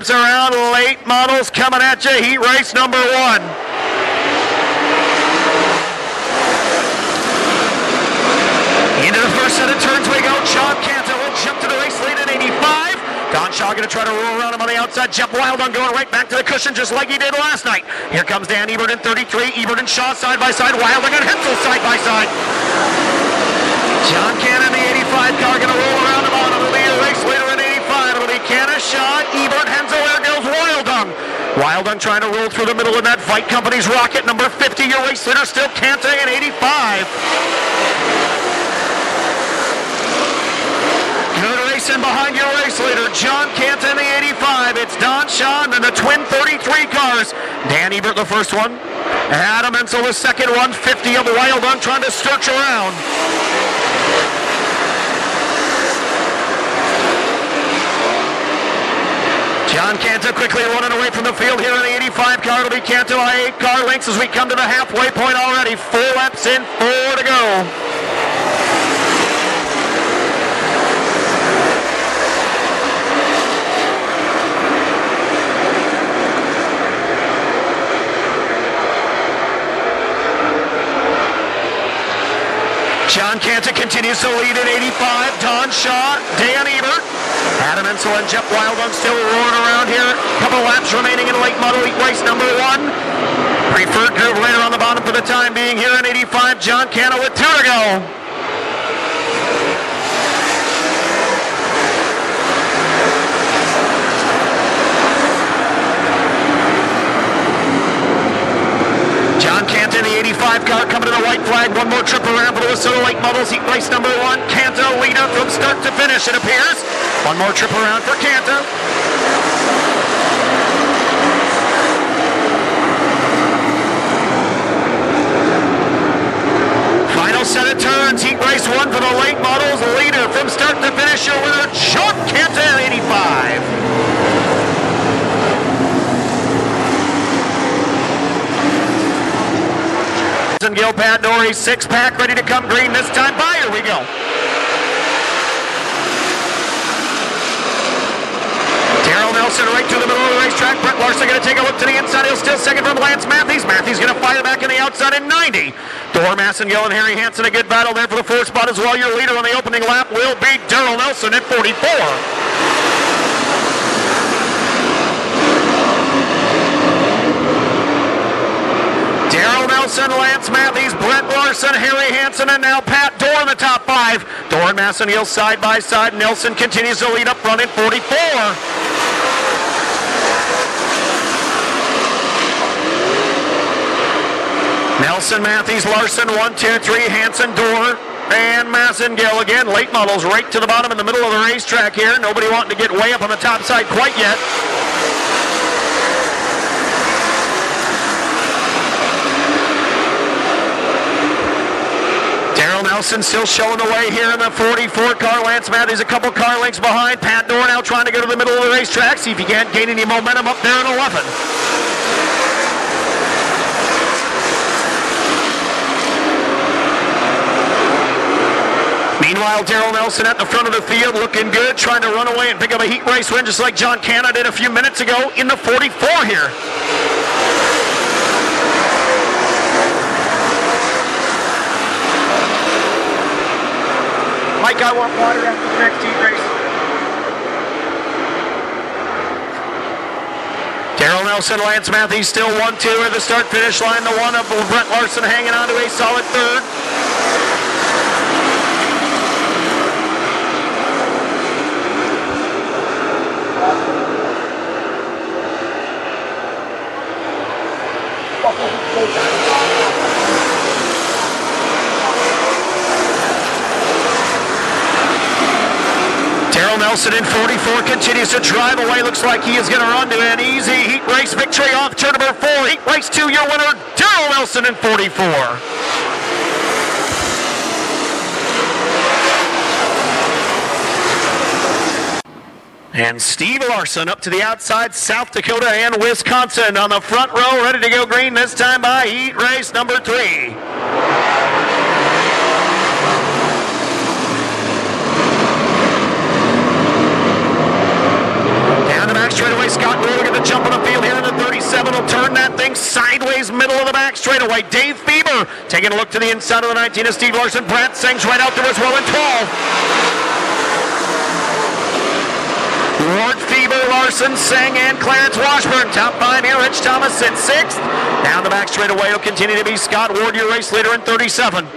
laps around. Late models coming at you. Heat race number 1. Into the first set of turns we go. John Cantor will jump to the race lead at 85. Don Shaw going to try to roll around him on the outside. Jeff Wildung going right back to the cushion just like he did last night. Here comes Dan Ebert in 33. Ebert and Shaw side by side. Wildung and Hensel side by side. John Cannon, the 85 car, going to roll around the bottom. It'll be a race leader in 85. It'll be Cannon, Shaw, Ebert, Hensel. There goes Wildung. Wildung trying to roll through the middle of that Fight Company's rocket. Number 50, your race leader, still Cantor in 85. Good racing behind your race leader, John Canton, the 85. It's Don Shaw and the twin 33 cars. Dan Ebert, the first one. Adam Hensel, the second one. 50 of Wildung trying to search around. John Cantor quickly running away from the field here in the 85 car. It'll be Cantor by 8 car lengths as we come to the halfway point already. 4 laps in, 4 to go. John Cantor continues to lead in 85. Don Shaw, Dan Ebert, Adam Hensel and Jeff Wildung still roaring around here. A couple laps remaining in late model heat race number 1. Preferred group later on the bottom for the time being here in 85. John Cantor with 2 to go. John Cantor, the 85 car, coming to the white flag. One more trip around for the WISSOTA Late Models Heat Race number 1. Cantor leader from start to finish, it appears. One more trip around for Cantor. Final set of turns. Heat Race 1 for the late models. Leader from start to finish, your winner, John Cantor, 85. Gil Pat Dory, 6-pack ready to come green this time. By here we go. Darrell Nelson right to the middle of the racetrack. Brett Larson going to take a look to the inside. He'll still second from Lance Matthews. Matthews going to fire back in the outside in 90. Dor Massengill and Harry Hansen, a good battle there for the 4th spot as well. Your leader on the opening lap will be Darrell Nelson at 44. Darrell Nelson, Lance Matthews, Brett Larson, Harry Hansen, and now Pat Dorr in the top 5. Dorr and Massengill side by side. Nelson continues to lead up front in 44. Nelson, Matthews, Larson, 1, 2, 3, Hansen, Dorr, and Massengill again. Late models right to the bottom in the middle of the racetrack here. Nobody wanting to get way up on the top side quite yet. Nelson still showing the way here in the 44 car. Lance Matthews a couple car lengths behind. Pat Dorr now trying to go to the middle of the racetrack. See if he can't gain any momentum up there in 11. Meanwhile, Darrell Nelson at the front of the field looking good, trying to run away and pick up a heat race win just like John Cannon did a few minutes ago in the 44 here. Mike, I want water after the next heat race. Darrell Nelson, Lance Matthews still 1-2 at the start-finish line. The one of Brett Larson hanging on to a solid 3rd. Nelson in 44 continues to drive away. Looks like he is going to run to an easy heat race victory off turn number 4. Heat race 2, your winner, Darrell Nelson in 44. And Steve Larson up to the outside, South Dakota and Wisconsin on the front row, ready to go green this time by heat race number 3. Straight away straightaway. Scott Ward will get the jump on the field here in the 37. Will turn that thing sideways, middle of the back straightaway. Dave Bieber taking a look to the inside of the 19 of Steve Larson. Brad Sings right out there as well in 12. Ward, Feeber, Larson, Singh, and Clarence Washburn. Top 5 here. Rich Thomas in 6th. Down the back straightaway will continue to be Scott Ward, your race leader in 37.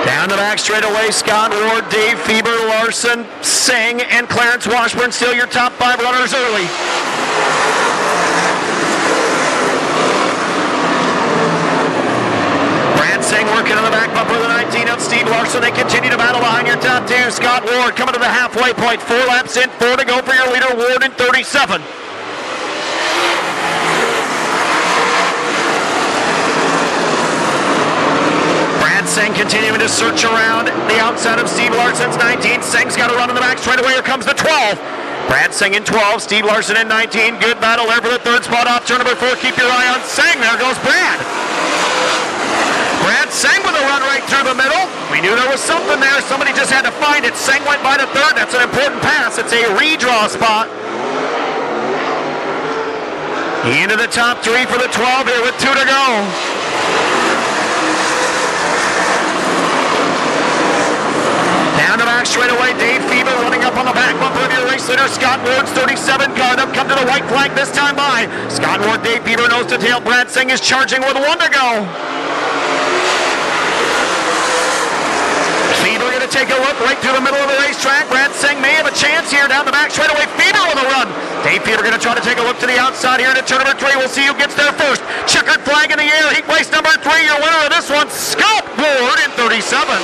Down the back straightaway, Scott Ward, Dave Feeber, Larson, Singh, and Clarence Washburn still your top 5 runners early. Brad Singh working on the back bumper of the 19 of Steve Larson. They continue to battle behind your top 2. Scott Ward coming to the halfway point. 4 laps in, 4 to go for your leader, Ward in 37. Singh continuing to search around the outside of Steve Larson's 19. Singh's got a run in the back straightaway. Here comes the 12. Brad Singh in 12. Steve Larson in 19. Good battle there for the 3rd spot off turn number 4. Keep your eye on Singh. There goes Brad. Brad Singh with a run right through the middle. We knew there was something there. Somebody just had to find it. Singh went by the 3rd. That's an important pass. It's a redraw spot. Into the top 3 for the 12 here with 2 to go. Down the back straightaway, Dave Feeber running up on the back bumper of your race leader, Scott Ward's 37 guard up, come to the white flag this time by. Scott Ward, Dave Feeber nose to tail. Brad Singh is charging with 1 to go. Feeber going to take a look right through the middle of the racetrack. Brad Singh may have a chance here down the back straightaway. Feeber with a run. Dave Feeber going to try to take a look to the outside here into turn number 3. We'll see who gets there first. Checkered flag in the air. Heat race number 3. Your winner of this one, Scott Ward in 37.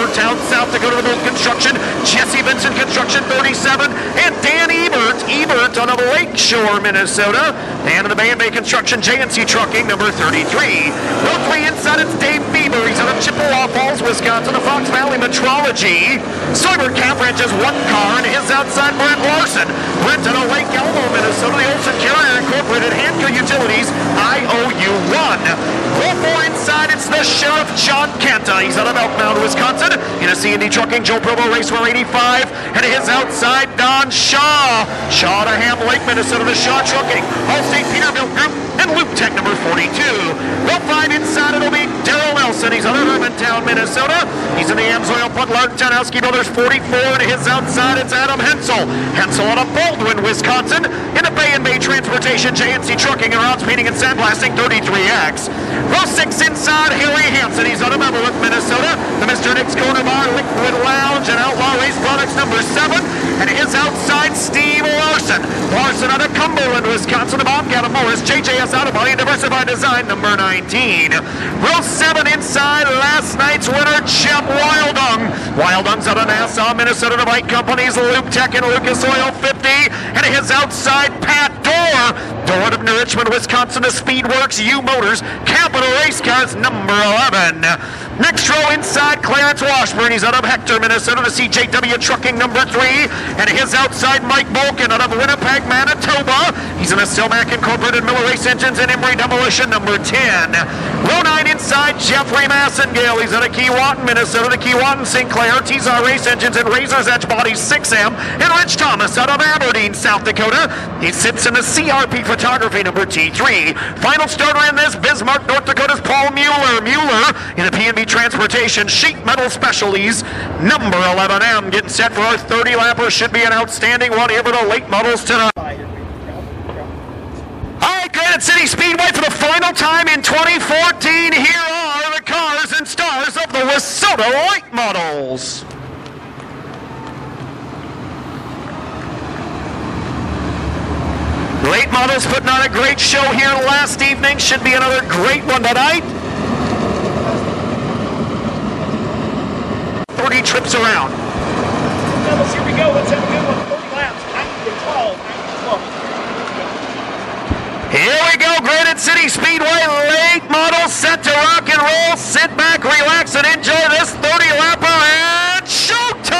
Town, South Dakota, Boat Construction, Jesse Vincent Construction, 37, and Dan Ebert on of Lakeshore, Minnesota. Dan of the Bay Construction, JNC Trucking, number 33. Row 3 inside, it's Dave Bieber. He's out of Chippewa Falls, Wisconsin, the Fox Valley Metrology. Soyber Camp Ranch has 1 car, and his outside, Brent Larson. Brent out of Lake Elmo, Minnesota, the Olson Carrier Incorporated, Hanco Utilities, IOU1. Row 4 inside, it's the Sheriff John Canta. He's out of Elk Mound, Wisconsin. In a C&D Trucking, Joe Provo, Raceway 85, and his outside, Don Shaw. Shaw to Ham Lake, Minnesota, the Shaw Trucking, Allstate Peterbilt Group, and Loop Tech number 42. Row 5 inside, it'll be Daryl Nelson. He's out of Hermantown, Minnesota. He's in the Amsoil Putt Lark Townowski Brothers 44, and his outside, it's Adam Hensel. Hensel out of Baldwin, Wisconsin. In the Bay and Bay Transportation, JNC Trucking, and Rods Painting and Sandblasting 33X. Row 6 inside, Harry Hansen. He's out of Evelyn, Minnesota. The Mr. Nick's Corner Bar, Liquid Lounge, and Outlaw Race Products number 7. And his outside, Steve Larson. Larson out of Cumberland, Wisconsin. The Bobcat of Morris, JJS out of Body Diversified Design number 19. Row 7 inside, last night's winner, Jeff Wildung. Wildung's out of Nassau, Minnesota. The Bike Companies, Loop Tech and Lucas Oil 50. And his outside, Pat Dorr. Dorr out of New Richmond, Wisconsin. The Speedworks, U Motors, Capital Race Cars number 11. Next row inside, Clarence Washburn. He's out of Hector, Minnesota. The CJW Trucking number 3. And his outside, Mike Bolkin out of Winnipeg, Manitoba. He's in the Silmac Incorporated Miller Race Engines and Embry Demolition number 10. Row 9 inside, Jeffrey Massengale. He's out of Keewatin, Minnesota. The Keewatin Sinclair, T-Zar Race Engines and Razor's Edge Bodies 6M. And Rich Thomas out of Aberdeen, South Dakota. He sits in the CRP Photography number T3. Final starter in this, Bismarck, North Dakota's Paul Mueller. Mueller in the P&B Transportation Sheet Metal Specialties number 11M. Getting set for our 30-lapper. Should be an outstanding one here for the late models tonight. All right, Granite City Speedway for the final time in 2014. Here are the cars and stars of the WISSOTA late models. Late models putting on a great show here last evening. Should be another great one tonight. 30 trips around. Fellas, here we go. Let's have a good one. 30 laps. 90 to 12. 90 to 12. Here we go. Granite City Speedway late models set to rock and roll. Sit back, relax, and enjoy this 30-lapper and showtime!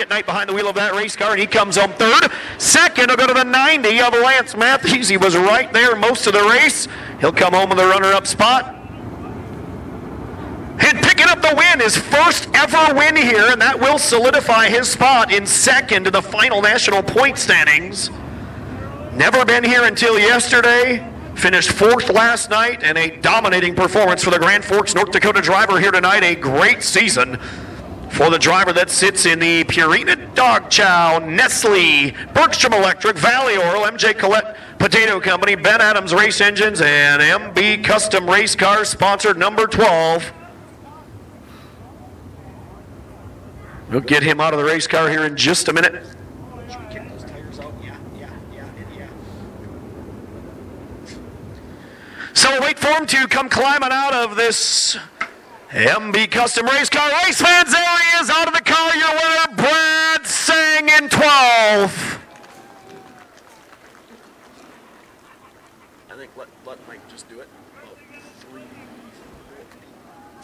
at night behind the wheel of that race car, and he comes home third. Second will go to the 90 of Lance Matthews. He was right there most of the race. He'll come home with a runner-up spot. And picking up the win, his first ever win here, and that will solidify his spot in second in the final national point standings. Never been here until yesterday. Finished fourth last night, and a dominating performance for the Grand Forks, North Dakota driver here tonight. A great season for the driver that sits in the Purina Dog Chow, Nestle, Bergstrom Electric, Valley Oil, MJ Collette Potato Company, Ben Adams Race Engines, and MB Custom Race Cars, sponsored number 12. We'll get him out of the race car here in just a minute. So we'll wait for him to come climbing out of this MB Custom Race Car. Race fans, there he is out of the car. Your winner, Brad Sang in 12. I think let Mike just do it. About